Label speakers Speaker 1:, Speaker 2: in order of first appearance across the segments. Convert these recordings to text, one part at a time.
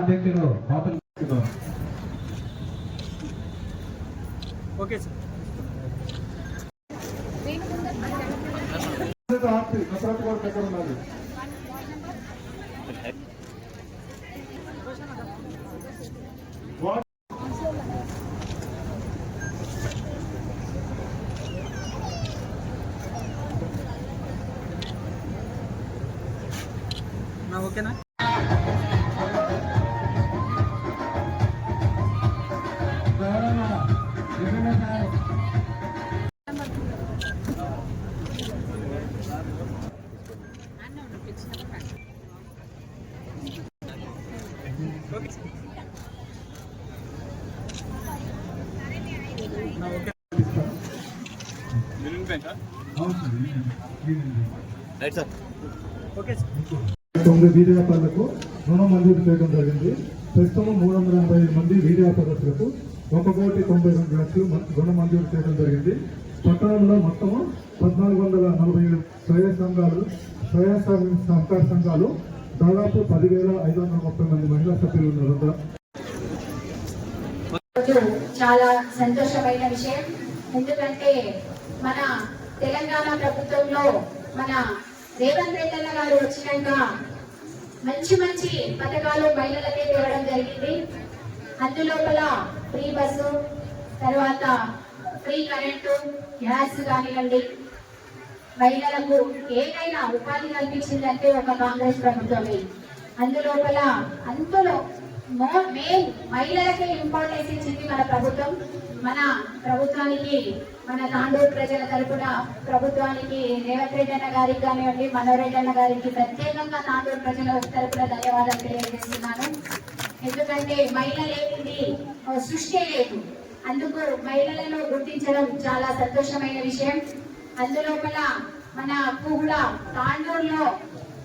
Speaker 1: అధ్యక్షుడు
Speaker 2: okay sir
Speaker 3: ఎక్కడ ఉన్నది
Speaker 2: ఓకేనా ఓకే సార్
Speaker 3: 9 వీధి వ్యాపారులకు రుణం మంజూరు చేయడం జరిగింది. ప్రస్తుతం 385 మంది వీధి వ్యాపారస్తులకు 1,92,00,000 రుణం మంజూరు చేయడం జరిగింది. పట్టణంలో మొత్తము 1,440 స్వయం సహకార సంఘాలు దాదాపు 10,530 మంది మహిళా సభ్యులు ఉన్నారు.
Speaker 4: చాలా సంతోషమైన విషయం. ఎందుకంటే మన తెలంగాణ ప్రభుత్వంలో మన రేవంత్ రెడ్డి అన్న గారు వచ్చినాక మంచి మంచి పథకాలు మహిళలకే తేవడం జరిగింది. అందులోపల ఫ్రీ బస్సు, తర్వాత ఫ్రీ కరెంటు, గ్యాస్ కానివ్వండి, మహిళలకు ఏదైనా ఉపాధి కల్పించిందంటే ఒక కాంగ్రెస్ ప్రభుత్వమే. అందులోపల మెయిన్ మహిళలకే ఇంపార్టెన్స్ ఇచ్చింది మన ప్రభుత్వం. మన ప్రభుత్వానికి, మన తాండూరు ప్రజల తరపున ప్రభుత్వానికి రేవంత్ రెడ్డి అన్న గారికి కానివ్వండి, మనోరెడ్డి అన్న గారికి ప్రత్యేకంగా తాండూరు ప్రజల తరపున ధన్యవాదాలు తెలియజేస్తున్నాను. ఎందుకంటే మహిళ లేనిది సృష్టి లేదు. అందుకు మహిళలను గుర్తించడం చాలా సంతోషమైన విషయం. అందులోపల మన కూడా తాండూరులో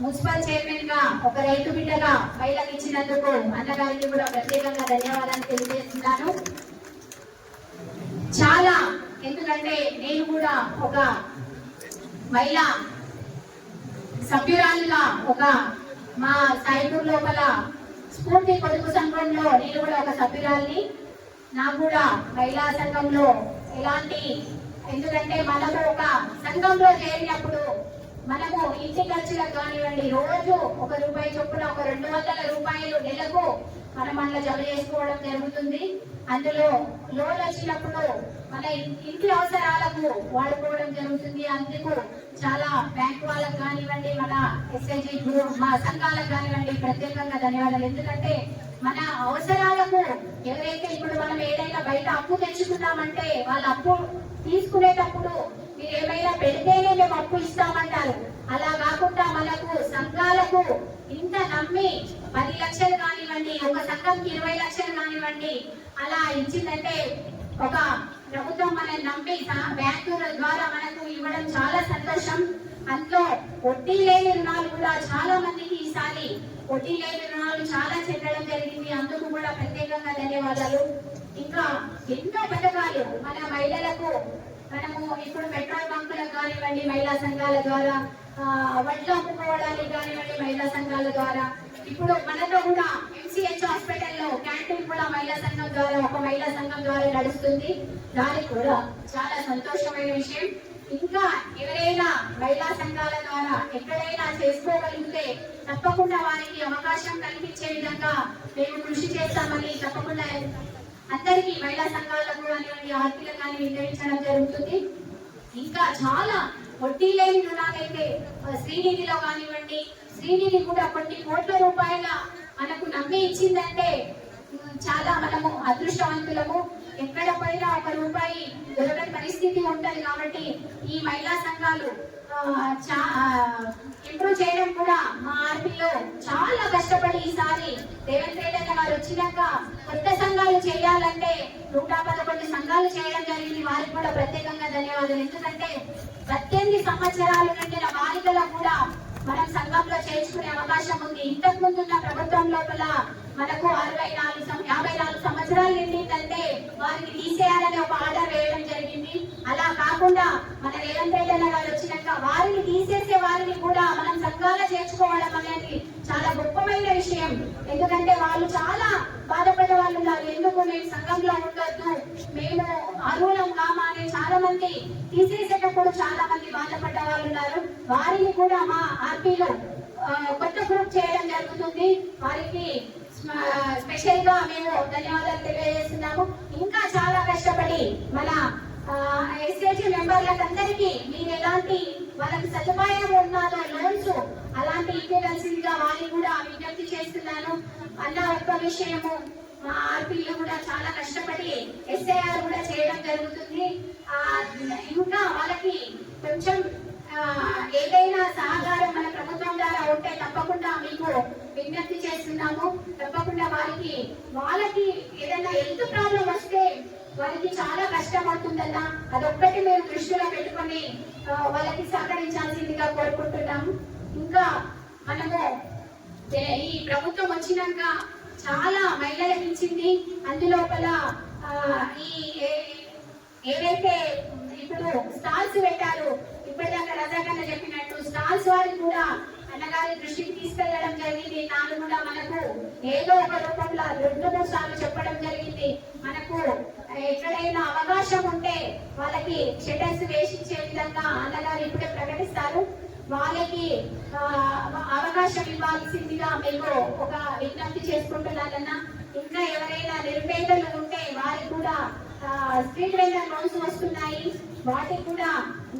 Speaker 4: మున్సిపల్ చైర్మన్ గా ఒక రైతు బిడ్డగా మహిళకు ఇచ్చినందుకు అన్నగారికి కూడా ప్రత్యేకంగా ధన్యవాదాలు తెలియజేస్తున్నాను. చాలా ఎందుకంటే నేను కూడా ఒక మహిళా సభ్యురాలుగా ఒక మా సాయిపూర్ లోపల స్ఫూర్తి పొదుపు సంఘంలో నేను కూడా ఒక సభ్యురాలిని. నాకు కూడా మహిళా సంఘంలో ఎలాంటి, ఎందుకంటే మనము ఒక సంఘంలో చేరినప్పుడు మనము ఇంటి ఖర్చులకు కానివ్వండి రోజు ₹1 చొప్పున ఒక 200 రూపాయలు నెలకు మనం అట్లా జమ చేసుకోవడం జరుగుతుంది. అందులో లోన్ వచ్చినప్పుడు మన ఇంటి అవసరాలకు వాడుకోవడం జరుగుతుంది. అందుకు చాలా బ్యాంక్ వాళ్ళకు కానివ్వండి, మన ఎస్ఐజీ మా సంఘాలకు కానివ్వండి ప్రత్యేకంగా ధన్యవాదాలు. ఎందుకంటే మన అవసరాలకు ఎవరైతే ఇప్పుడు మనం ఏదైనా బయట అప్పు తెచ్చుకున్నామంటే వాళ్ళ అప్పు తీసుకునేటప్పుడు మీరు ఏమైనా పెడితేనే మేము అప్పు ఇస్తామంటారు. అలా కాకుండా మనకు సంఘాలకు ఇంత నమ్మి 10 లక్షలు కానివ్వండి, ఒక సంఘంకి 20 లక్షలు కానివ్వండి అలా ఇచ్చిందంటే ఒక ప్రభుత్వం మనల్ని నమ్మి బ్యాంకుల ద్వారా మనకు ఇవ్వడం చాలా సంతోషం. అందులో వడ్డీ లేని రుణాలు కూడా చాలా మందికి ఈసారి వడ్డీ లేని రుణాలు చాలా చెందడం జరిగింది. అందుకు కూడా ప్రత్యేకంగా ధన్యవాదాలు. ఇంకా ఎన్నో పథకాలు మన మహిళలకు మనము ఇప్పుడు పెట్రోల్ బంకులకు కానివ్వండి మహిళా సంఘాల ద్వారా, వడ్లు అమ్ముకోవడానికి కానివ్వండి మహిళా సంఘాల ద్వారా, ఇప్పుడు మనతో కూడా MCH హాస్పిటల్లో క్యాంటీన్ కూడా మహిళా సంఘం ద్వారా, ఒక మహిళా సంఘం ద్వారా నడుస్తుంది. దానికి కూడా చాలా సంతోషమైన విషయం. ఇంకా ఎవరైనా మహిళా సంఘాల ద్వారా ఎక్కడైనా చేసుకోగలిగితే తప్పకుండా వారికి అవకాశం కల్పించే విధంగా మేము కృషి చేస్తామని తప్పకుండా అందరికీ మహిళా సంఘాలకు కానివ్వండి ఆర్థికంగా నిర్వహించడం జరుగుతుంది. ఇంకా చాలా వడ్డీ లేని రుణాలైతే శ్రీనిధిలో కానివ్వండి, శ్రీనిధి కూడా కొన్ని కోట్ల రూపాయల మనకు నమ్మి ఇచ్చిందంటే చాలా మనము అదృష్టవంతులము. ఎక్కడ పోయినా ₹1 దొరకని పరిస్థితి ఉంటది. కాబట్టి ఈ మహిళా సంఘాలు ఇంప్రూవ్ చేయడం కూడా మా ఆర్పీలో చాలా కష్టపడి ఈసారి రేవంత్ రెడ్డి గారు వచ్చినాక కొత్త సంఘాలు చేయాలంటే 111 సంఘాలు చేయడం జరిగింది. వారికి కూడా ప్రత్యేకంగా ధన్యవాదాలు. ఎందుకంటే 18 సంవత్సరాలు నిండిన బాలికలకు కూడా మనం సంఘంలో చేర్చుకునే అవకాశం ఉంది. ఇంతకు ముందున్న ప్రభుత్వం లోపల మనకు 54 సంవత్సరాలు నిండిందంటే వారికి తీసేయాలని ఒక ఆర్డర్ వేయడం జరిగింది. అలా కాకుండా మన రేవంత్ రెడ్డి గారు వచ్చినాక వారిని తీసేసే వారిని కూడా మనం సంఘాలు చేర్చుకోవడం అనేది చాలా గొప్ప దుఃఖమైన విషయం. ఎందుకంటే వాళ్ళు చాలా బాధపడే వాళ్ళు ఉన్నారు. ఎందుకు మేము సంఘంలో ఉండొద్దు, మేము అర్హులం కామా అని చాలా మంది తీసేసేటప్పుడు చాలా మంది బాధపడ్డ వాళ్ళు ఉన్నారు. వారిని కూడా మా ఆర్పీలో కొత్త గ్రూప్ చేయడం జరుగుతుంది. వారికి స్పెషల్ గా మేము ధన్యవాదాలు తెలియజేస్తున్నాము. ఇంకా చాలా కష్టపడి మన ఎస్ఏజీ మెంబర్లకు అందరికీ మీరు ఎలాంటి వాళ్ళకి సదుపాయం ఉన్నదో లోన్స్ అలాంటి ఇవ్వాల్సిందిగా వారిని కూడా విజ్ఞప్తి చేస్తున్నాను. అన్న ఒక్క విషయము, మా ఆర్పీలు కూడా చాలా కష్టపడి ఎస్ఐఆర్ కూడా చేయడం జరుగుతుంది. ఇంకా వాళ్ళకి కొంచెం ఏదైనా సహకారం మన ప్రభుత్వం ద్వారా ఉంటే తప్పకుండా మీకు విజ్ఞప్తి చేస్తున్నాము. తప్పకుండా వాళ్ళకి ఏదైనా హెల్త్ ప్రాబ్లం వస్తే వారికి చాలా కష్టం అవుతుందన్నా, అదొక్కటి మేము దృష్టిలో పెట్టుకొని వాళ్ళకి సహకరించాల్సిందిగా కోరుకుంటున్నాము. ఇంకా మనము ఈ ప్రభుత్వం వచ్చినాక చాలా మహిళలకు ఇచ్చింది. అందులోపల ఈ ఏవైతే ఇప్పుడు స్టాల్స్ పెట్టారు, ఇప్పటిదాకా రజాకన్న చెప్పినట్టు స్టాల్స్ వారికి కూడా అన్నగారి దృష్టికి తీసుకెళ్లడం జరిగింది. నాలు కూడా మనకు ఏదో ఒక రూపంలో 2-3 సార్లు చెప్పడం జరిగింది. మనకు ఎక్కడైనా అవకాశం ఉంటే వాళ్ళకి షెటర్స్ వేసించే విధంగా అన్నగారు ఇప్పుడే ప్రకటిస్తారు. వాళ్ళకి అవకాశం ఇవ్వాల్సిందిగా మేము ఒక విజ్ఞప్తి చేసుకుంటున్నారన్నా. ఇంకా ఎవరైనా నిరుపేదలు ఉంటే వారికి కూడా స్ట్రీట్ వెండర్ లోన్స్ వస్తున్నాయి. వాటికి కూడా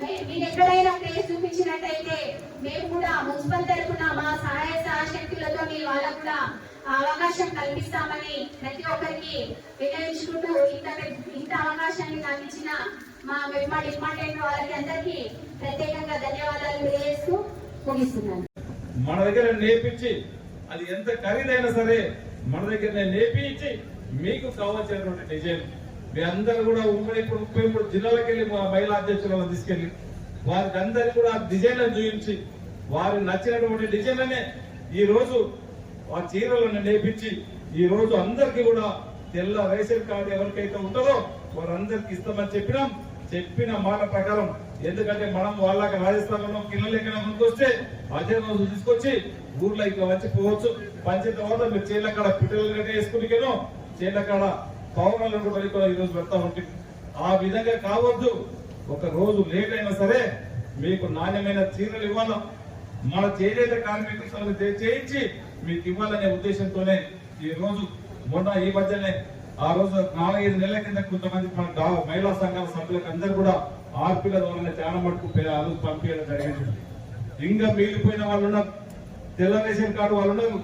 Speaker 4: మీరు ఎక్కడైనా ప్లేస్ చూపించినట్టయితే మేము కూడా మున్సిపల్ తరఫున మా సహాయ సహశక్తులతో వాళ్ళకు కూడా అవకాశం కల్పిస్తామని ప్రతి ఒక్కరికి వినియోగించుకుంటూ ఇంత అవకాశాన్ని నాకు ఇచ్చిన మా డిపార్ట్మెంట్ వాళ్ళకి అందరికీ ప్రత్యేకంగా ధన్యవాదాలు తెలియజేస్తూ ముగిస్తున్నాను.
Speaker 1: మన దగ్గర నేర్పించి అది ఎంత ఖరీదైనా సరే మన దగ్గర నేర్పించి మీకు కావాల్సినటువంటి డిజైన్ మీ అందరూ కూడా ఉమ్మడి 33 జిల్లాలకు వెళ్ళి మా మహిళా అధ్యక్షులను తీసుకెళ్లి వారికి అందరికీ కూడా డిజైన్లను చూపించి వారికి నచ్చినటువంటి డిజైన్లనే ఈ రోజు ఆ చీరలను నేర్పించి ఈ రోజు అందరికీ కూడా తెల్ల రేషన్ కార్డు ఎవరికైతే ఉంటుందో వారందరికి ఇస్తామని చెప్పిన మాట ప్రకారం. ఎందుకంటే మనం వాళ్ళకి రాజస్థాన్లో కిల్లలు ఎక్కడ ముందుకొస్తే అదే రోజు తీసుకొచ్చి ఊర్లో ఇట్లా వచ్చి పోవచ్చు. పంచిన తర్వాత మీరు చేళ్ల కాడ పిట్టలు గట్ట వేసుకునికేనో చేళ్ల కాడ పౌరాలను కూడా ఈరోజు పెడతా ఉంటుంది. ఆ విధంగా కావద్దు. ఒక రోజు లేట్ అయినా సరే మీకు నాణ్యమైన చీరలు ఇవ్వాలా, మన చేనేత కార్మికులను చేయించి మీకు ఇవ్వాలనే ఉద్దేశంతోనే ఈ రోజు మొన్న ఈ మధ్యనే ఆ రోజు 4-5 నెలల కింద కొంతమంది మహిళా సంఘాల సభ్యులకు అందరూ కూడా ఆర్పీల ద్వారా చాలా మటుకు పంపించడం జరిగింది. ఇంకా మిగిలిపోయిన వాళ్ళు ఉన్నారు, తెల్ల రేషన్ కార్డు వాళ్ళు ఉన్నారు.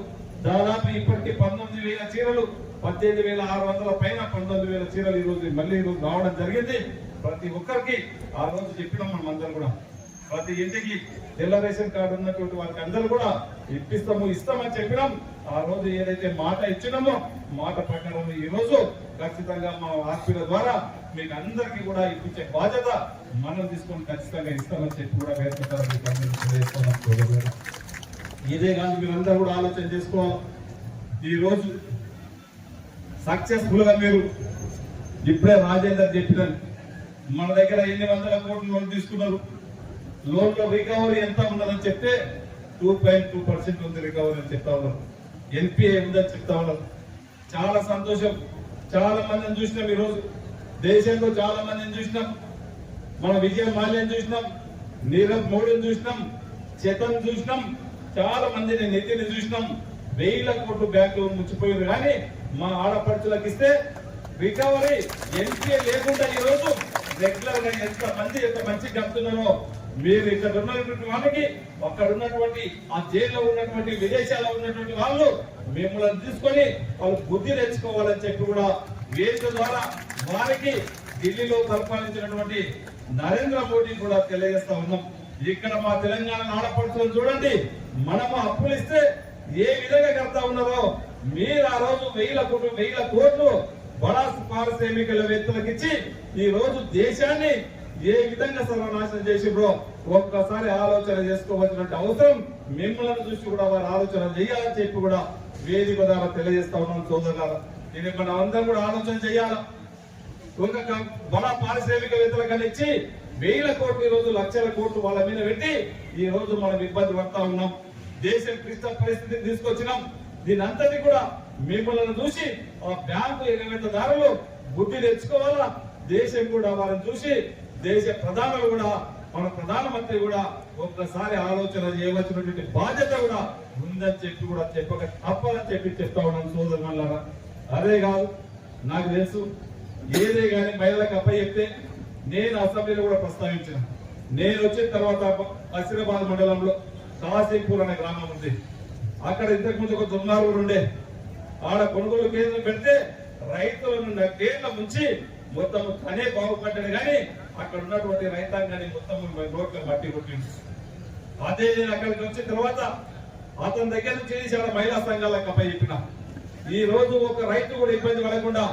Speaker 1: దాదాపు ఇప్పటికీ 19,000 చీరలు 18,600 పైన 19,000 చీరలు ఈ రోజు మళ్ళీ రావడం జరిగింది. ప్రతి ఒక్కరికి ఆ రోజు చెప్పినాం మనం అందరం కూడా, ప్రతి ఇంటికి తెల్ల రేషన్ కార్డు ఉన్నటువంటి వారికి అందరూ కూడా ఇస్తామని చెప్పినాం. ఆ రోజు ఏదైతే మాట ఇచ్చినామో మాట ప్రకారం ఈ రోజు ఖచ్చితంగా మా ఆర్పీల ద్వారా మీకు అందరికీ కూడా ఇప్పించే బాధ్యత మనం తీసుకొని ఖచ్చితంగా ఇస్తామని చెప్పి కూడా వేసుకుంటారు. ఇదే కాదు, మీరందరూ కూడా ఆలోచన చేసుకోవాలి. ఈ రోజు సక్సెస్ఫుల్ గా మీరు ఇప్పుడే రాజేందర్ చెప్పినారు, మన దగ్గర ఎన్ని వందల కోట్లు లోన్ తీసుకున్నారు, లోన్ లో రికవరీ ఎంత ఉన్నదని చెప్తే 2.2% ఉంది రికవరీ అని చెప్తా ఉన్నారు. ఎన్పిఏ ఉందని చెప్తా ఉన్నారు. చాలా సంతోషం. చాలా మందిని చూసినాం ఈ రోజు, దేశంలో చాలా మందిని చూసినాం. మన విజయ మాల్యాన్ని చూసినాం, నీరవ్ మోడీని చూసినాం, చేతన్ చూసినాం, చాలా మందిని నితిని చూసినాం. 1000 కోట్లు బ్యాంకులు ముచ్చిపోయింది. కానీ మా ఆడపడుచులకు ఇస్తే రికవరీ ఎన్పిఏ లేకుండా ఈ రోజు రెగ్యులర్ గా ఎంత మంచి కడుతున్నారో మీరు ఇక్కడ ఉన్నటువంటి వాళ్ళకి అక్కడ ఉన్నటువంటి ఆ జైల్లో ఉన్నటువంటి విదేశాల్లో ఉన్నటువంటి వాళ్ళు మిమ్మల్ని తీసుకొని వాళ్ళు బుద్ధి తెచ్చుకోవాలని చెప్పి కూడా వేదిక ద్వారా వారికి ఢిల్లీలో పరిపాలించినటువంటి నరేంద్ర మోడీ కూడా తెలియజేస్తా ఉన్నాం. ఇక్కడ మా తెలంగాణ ఆడపడుతులను చూడండి, మనము అప్పులు ఇస్తే ఏ విధంగా కడతా ఉన్నారో మీరు ఆ రోజు 1000 కోట్లు బడా పారిశ్రామికవేత్తలకు ఇచ్చి ఈ రోజు దేశాన్ని ఏ విధంగా సర్వనాశనం చేసిరో ఒక్కసారి ఆలోచన చేసుకోవాల్సినటువంటి అవసరం మిమ్మల్ని చూసి కూడా వారు ఆలోచన చేయాలని చెప్పి కూడా వేదిక ద్వారా తెలియజేస్తా ఉన్నాం. సోదరులారా, ఇది మనం అందరం కూడా ఆలోచన చేయాలా. ఒక బడా పారిశ్రామికవేత్తలకు ఇచ్చి 1000 కోట్లు ఈ రోజు 1,00,000 కోట్లు వాళ్ళ మీద పెట్టి ఈ రోజు మనం ఇబ్బంది పడతా ఉన్నాం. దేశం క్లిష్ట పరిస్థితిని తీసుకొచ్చినాం. దీని అంతటి కూడా మిమ్మల్ని చూసి ఆ బ్యాంకు ఎగవేతదారులు బుద్ధి తెచ్చుకోవాలా. దేశం కూడా వారిని చూసి దేశ ప్రధానులు కూడా మన ప్రధానమంత్రి కూడా ఒక్కసారి ఆలోచన చేయవలసినటువంటి బాధ్యత కూడా ఉందని చెప్పి కూడా చెప్పక తప్పదని చెప్పి చెప్తా ఉన్నాను సోదరులారా. అదే కాదు, నాకు తెలుసు ఏదే కానీ మహిళలకు అప్పచెప్తే నేను అసెంబ్లీలో కూడా ప్రస్తావించిన. నేను వచ్చిన తర్వాత అసిరాబాద్ మండలంలో కాశీపూర్ అనే గ్రామం ఉంది. అక్కడ ఇంతకు ముందు ఒక దొంగలు ఉండే ఆడ కొనుగోలు కేంద్రం పెడితే రైతులను కేంద్రం ముంచి మొత్తం తనే బాగుపడ్డాడు కానీ అక్కడ ఉన్నటువంటి రైతాంగాన్ని మొత్తం రోడ్లు మట్టి కొట్టింది. అదే నేను అక్కడికి వచ్చిన తర్వాత అతని దగ్గర నుంచి చాలా మహిళా సంఘాలకు అప్పచెప్పిన. ఈ రోజు ఒక రైతు కూడా ఇబ్బంది పడకుండా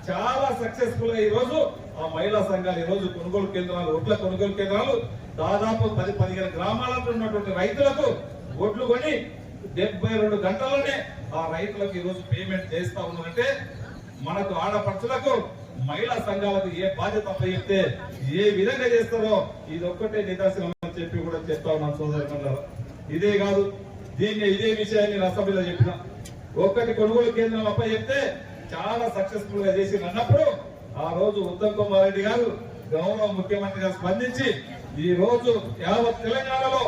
Speaker 1: చాలా సక్సెస్ఫుల్ గా ఈ రోజు ఆ మహిళా సంఘాలు ఈ రోజు కొనుగోలు కేంద్రాలు, ఒడ్ల కొనుగోలు కేంద్రాలు దాదాపు 10-15 గ్రామాలలో ఉన్నటువంటి రైతులకు ఒడ్లు కొని 72 గంటల్లోనే ఆ రైతులకు ఈ రోజు పేమెంట్ చేస్తా ఉన్నారంటే మనకు ఆడపడుచులకు మహిళా సంఘాలకు ఏ బాధ్యత అప్పచెప్తే ఏ విధంగా చేస్తారో ఇది ఒక్కటే నిదర్శనం అని చెప్పి కూడా చెప్తా ఉన్నాను సోదరులారా. ఇదే కాదు, ఇదే విషయాన్ని నేను అసెంబ్లీలో చెప్పిన. ఒక్కటి కొనుగోలు కేంద్రం అప్పచెప్తే చాలా సక్సెస్ఫుల్ గా చేసి అన్నప్పుడు ఆ రోజు ఉత్తమ్ కుమార్ రెడ్డి గారు గౌరవ ముఖ్యమంత్రిగా స్పందించి ఈ రోజు యావత్ తెలంగాణలో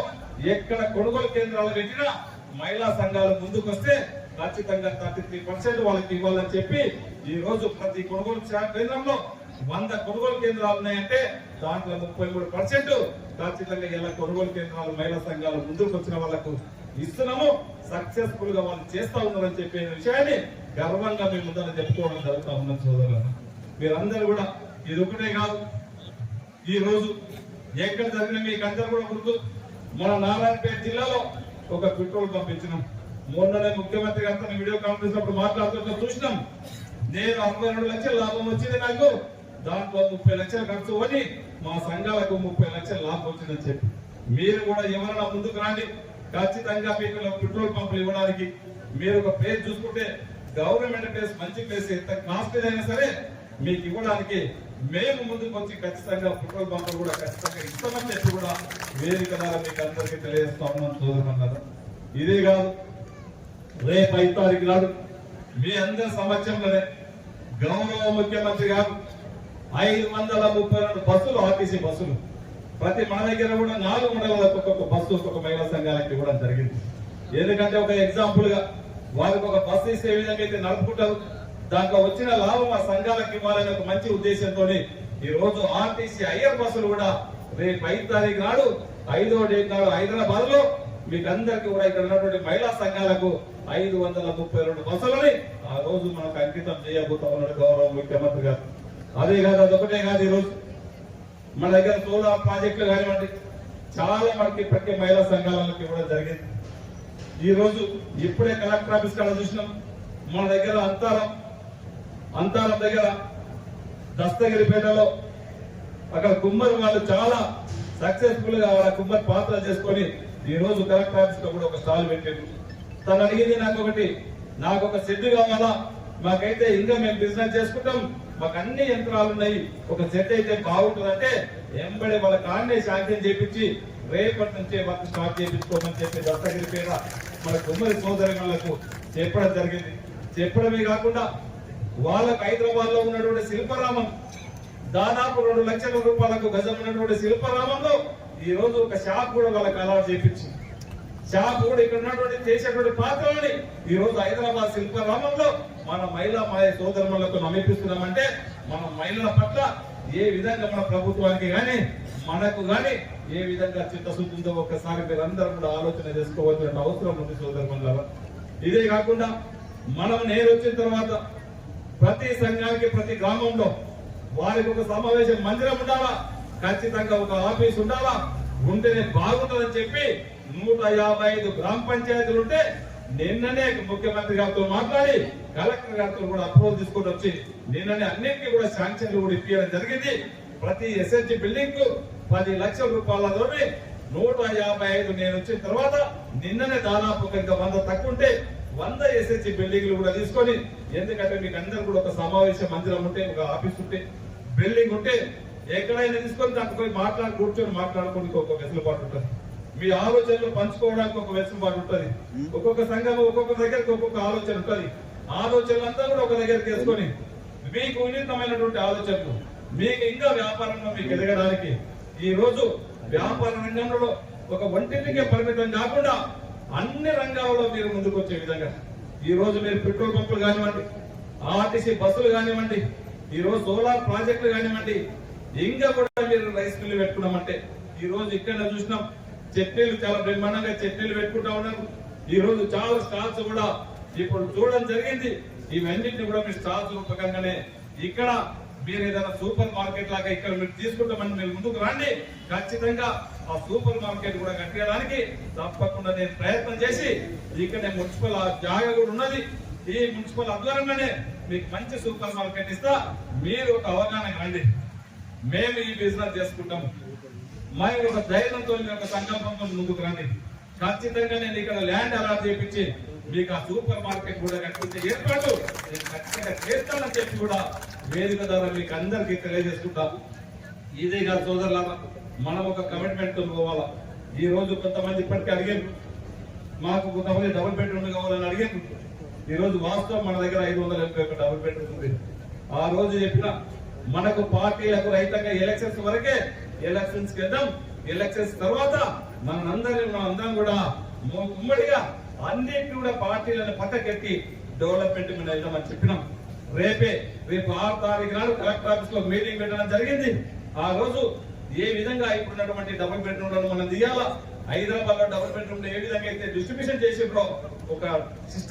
Speaker 1: ఎక్కడ కొనుగోలు కేంద్రాలు పెట్టినా మహిళా సంఘాలు ముందుకు వస్తే ఖచ్చితంగా 33% వాళ్ళకి ఇవ్వాలని చెప్పి ఈ రోజు ప్రతి కొనుగోలు కేంద్రంలో 100 కొనుగోలు కేంద్రాలు ఉన్నాయంటే దాంట్లో 33% ఖచ్చితంగా ఇలా కొనుగోలు కేంద్రాలు మహిళా సంఘాలు ముందుకు వచ్చిన వాళ్ళకు ఇస్తున్నాము. సక్సెస్ఫుల్ గా వాళ్ళు చేస్తా ఉన్నారని చెప్పే విషయాన్ని గర్వంగా మేము ముందర చెప్పుకోవడం జరుగుతా ఉన్నాం సోదరులను. మీరందరూ కూడా ఇది ఒకటే కాదు, ఈ రోజు ఎక్కడ జరిగిన మీకు అందరూ కూడా గుర్తు, మన నారాయణపేట జిల్లాలో ఒక పెట్రోల్ పంపించినాం. మొన్ననే ముఖ్యమంత్రి గారితో వీడియో కాన్ఫరెన్స్ అప్పుడు మాట్లాడుతుంటే చూసినాం. నేను 62 లక్షల లాభం వచ్చింది, నాకు దాంట్లో 30 లక్షలు ఖర్చు అని మా సంఘాలకు 30 లక్షల లాభం వచ్చిందని చెప్పి మీరు కూడా ఎవరైనా ముందుకు రాండి. ఖచ్చితంగా మీకు పెట్రోల్ పంపులు ఇవ్వడానికి మీరు ఒక ప్లేస్ చూసుకుంటే గవర్నమెంట్ ప్లేస్, మంచి ప్లేస్, ఎంత కాస్ట్ అయినా సరే మీకు ఇవ్వడానికి మేము ముందుకు వచ్చి ఖచ్చితంగా పెట్రోల్ పంపులు కూడా ఖచ్చితంగా ఇస్తామని చెప్పి కూడా వేదిక ద్వారా మీకు అందరికీ తెలియజేస్తా ఉన్నాం సోదరులారా. ఇదే కాదు, రేపు 5 తారీఖు నాడు మీ అందరి సమక్షంలోనే గౌరవ ముఖ్యమంత్రి గారు 532 బస్సులు, ఆర్టీసీ బస్సులు ప్రతి మన దగ్గర కూడా 4 మండలాలకు ఒక్కొక్క బస్సు ఒక్కొక్క మహిళా సంఘాలకు ఇవ్వడం జరిగింది. ఎందుకంటే ఒక ఎగ్జాంపుల్ గా వారికి ఒక బస్సు ఇస్తే ఏ విధంగా అయితే నడుపుకుంటారు, దాంట్లో వచ్చిన లాభం ఆ సంఘాలకు ఇవ్వాలనే ఒక మంచి ఉద్దేశంతో ఈ రోజు ఆర్టీసీ ఐఆర్ బస్సులు కూడా రేపు 5 తారీఖు నాడు 5వ డేట్ నాడు హైదరాబాద్ లో మీకు అందరికీ కూడా ఇక్కడ ఉన్నటువంటి మహిళా సంఘాలకు 532 బస్సులని ఆ రోజు మనకు అంకితం చేయబోతా ఉన్నాడు గౌరవ ముఖ్యమంత్రి గారు. అదే కాదు, అదొకటే కాదు, ఈ రోజు మన దగ్గర సోలార్ ప్రాజెక్టులు కానివ్వండి చాలా మనకి ప్రతి మహిళా సంఘాలకు ఇవ్వడం జరిగింది. ఈ రోజు ఇప్పుడే కలెక్టర్ ఆఫీస్ కాడ చూసినాం, మన దగ్గర అంతారం దగ్గర దస్తగిరిపేటలో అక్కడ కుమ్మరి వాళ్ళు చాలా సక్సెస్ఫుల్ గా వాళ్ళ కుమ్మరి పాత్ర చేసుకొని ఈ రోజు కలెక్టర్ ఆఫీస్ లో కూడా ఒక స్టాల్ పెట్టారు. తను అడిగింది నాకు ఒక షెడ్ కావాలా, మాకైతే ఇంకా మేము బిజినెస్ చేసుకుంటాం, మాకు అన్ని యంత్రాలు ఉన్నాయి, ఒక సెట్ అయితే బాగుంటుందంటే ఎంబడే వాళ్ళ కాన్నే శాంక్షన్ చేపించి రేపటి నుంచే వర్క్ స్టార్ట్ చేయించుకోమని చెప్పి దత్తగిరిపేట మన కుమ్మరి సోదరులకు చెప్పడం జరిగింది. చెప్పడమే కాకుండా వాళ్ళకు హైదరాబాద్ లో ఉన్నటువంటి శిల్పరామం దాదాపు 2 లక్షల రూపాయలకు గజం ఉన్నటువంటి శిల్పరామంలో ఈ రోజు ఒక షాప్ కూడా వాళ్ళకి అలవాటు చేయించి షాప్ కూడా ఇక్కడ ఉన్నటువంటి చేసేటువంటి పాత్రలని ఈ రోజు హైదరాబాద్ శిల్పరామంలో మన మహిళా సోదరులకు నమ్మిపిస్తున్నామంటే మన మహిళల పట్ల ఏ విధంగా మన ప్రభుత్వానికి గాని మనకు గాని ఏ విధంగా చిత్తశుద్ధి ఉందో ఒక్కసారి మీరందరూ కూడా ఆలోచన చేసుకోవాల్సిన అవసరం ఉంది సోదరులారా. ఇదే కాకుండా మనం నేను వచ్చిన తర్వాత ప్రతి సంఘానికి ప్రతి గ్రామంలో వారికి ఒక సమావేశం మందిరం ఉండాలా, ఖచ్చితంగా ఒక ఆఫీస్ ఉండాలా, ఉంటేనే బాగుంటుందని చెప్పి 155 గ్రామ పంచాయతీలు ఉంటే నిన్ననే ముఖ్యమంత్రి గారితో మాట్లాడి కలెక్టర్ గారితో కూడా అప్రూవల్ తీసుకొని వచ్చి నిన్ననే అన్నింటికీ కూడా శాంక్షన్లు కూడా ఇప్పించడం జరిగింది. ప్రతి ఎస్హెచ్జి బిల్డింగ్ కు 10 లక్షల రూపాయలతో 155 నేను వచ్చిన తర్వాత నిన్ననే దాదాపు ఇంకా 100 తక్కువ ఉంటే 100 ఎస్హెచ్జి బిల్డింగ్లు కూడా తీసుకొని, ఎందుకంటే మీకు అందరూ కూడా ఒక సమావేశ మందిరం ఉంటే, ఒక ఆఫీస్ ఉంటే, బిల్డింగ్ ఉంటే ఎక్కడైనా తీసుకొని దాంట్లో పోయి కూర్చొని మాట్లాడుకోవడానికి ఒక వెసులుబాటు ఉంటుంది. మీ ఆలోచనలు పంచుకోవడానికి ఒక వెసులుబాటు ఉంటుంది. ఒక్కొక్క సంఘం ఒక్కొక్క దగ్గరికి ఒక్కొక్క ఆలోచన ఉంటుంది. ఆలోచనలంతా కూడా ఒక దగ్గరికి తీసుకొని మీకు వినూత్నమైనటువంటి ఆలోచనలు, మీకు ఇంకా వ్యాపారంలో మీకు ఎదగడానికి ఈ రోజు వ్యాపార రంగంలో ఒక వంటింటికే పరిమితం కాకుండా అన్ని రంగాలలో మీరు ముందుకు వచ్చే విధంగా ఈ రోజు మీరు పెట్రోల్ పంపులు కానివ్వండి, ఆర్టీసీ బస్సులు కానివ్వండి, ఈ రోజు సోలార్ ప్రాజెక్టులు కానివ్వండి, ఇంకా కూడా మీరు రైస్ మిల్లు పెట్టుకున్నామంటే ఈ రోజు ఇక్కడ చూసినాం చట్నీలు చాలా బ్రహ్మాండంగా చట్నీలు పెట్టుకుంటా ఉన్నారు. ఈ రోజు చాలా స్టాల్స్ కూడా ఇప్పుడు చూడడం జరిగింది. ఇవన్నింటినీ కూడా మీరు స్టాల్స్ రూపకంగానే ఇక్కడ మీరు ఏదైనా సూపర్ మార్కెట్ లాగా ఇక్కడ మీరు తీసుకుంటామని మీరు ముందుకు రండి. ఖచ్చితంగా ఆ సూపర్ మార్కెట్ కూడా కట్టడానికి తప్పకుండా నేను ప్రయత్నం చేసి ఇక్కడ మున్సిపల్ జాగా కూడా ఉన్నది. ఈ మున్సిపల్ ఆధ్వర్యంలోనే మీకు మంచి సూపర్ మార్కెట్ ఇస్తా. మీరు ఒక అవగాహన రండి. మేము ఈ బిజినెస్ చేసుకుంటాము. మేము ఒక ధైర్యంతో ఒక సంకల్పంతో ముందుకు రండి. ఖచ్చితంగా నేను ఇక్కడ ల్యాండ్ అలాట్ చేయించి మీకు ఆ సూపర్ మార్కెట్ కూడా కట్టించే ఏర్పాటు నేను ఖచ్చితంగా చేస్తానని చెప్పి కూడా వేదిక ద్వారా మీకు అందరికీ తెలియజేసుకుంటాం. ఇదే కాదు సోదరులారా, మనం ఒక కమిట్మెంట్ పోవాలా. ఈ రోజు కొంతమంది ఇప్పటికీ అడిగారు, మాకు కొంతమంది డబుల్ బెడ్రూమ్ కావాలని అడిగారు. ఈ రోజు వాస్తవం మన దగ్గర 581 డబుల్ బెడ్రూమ్ ఉంది. ఆ రోజు చెప్పిన మనకు పార్టీలకు రహితంగా ఎలక్షన్స్ వరకే ఎలక్షన్స్ వెళ్దాం. ఎలక్షన్స్ తర్వాత మనందరం కూడా ఉమ్మడిగా అన్నింటినీ కూడా పార్టీలను పక్కకెట్టి డెవలప్మెంట్ మీద వెళ్దామని చెప్పినాం. రేపు 6 తారీఖు నాడు కలెక్టర్ ఆఫీస్ లో మీటింగ్ పెట్టడం జరిగింది. ఆ రోజు ఏ విధంగా ఇప్పుడున్నటువంటి డబుల్ బెడ్రూమ్లను మనం తీయాలా, హైదరాబాద్ లో డబుల్ బెడ్రూమ్ ఏ విధంగా అయితే డిస్ట్రిబ్యూషన్ చేసిండ్రో ఒక సిస్టమ్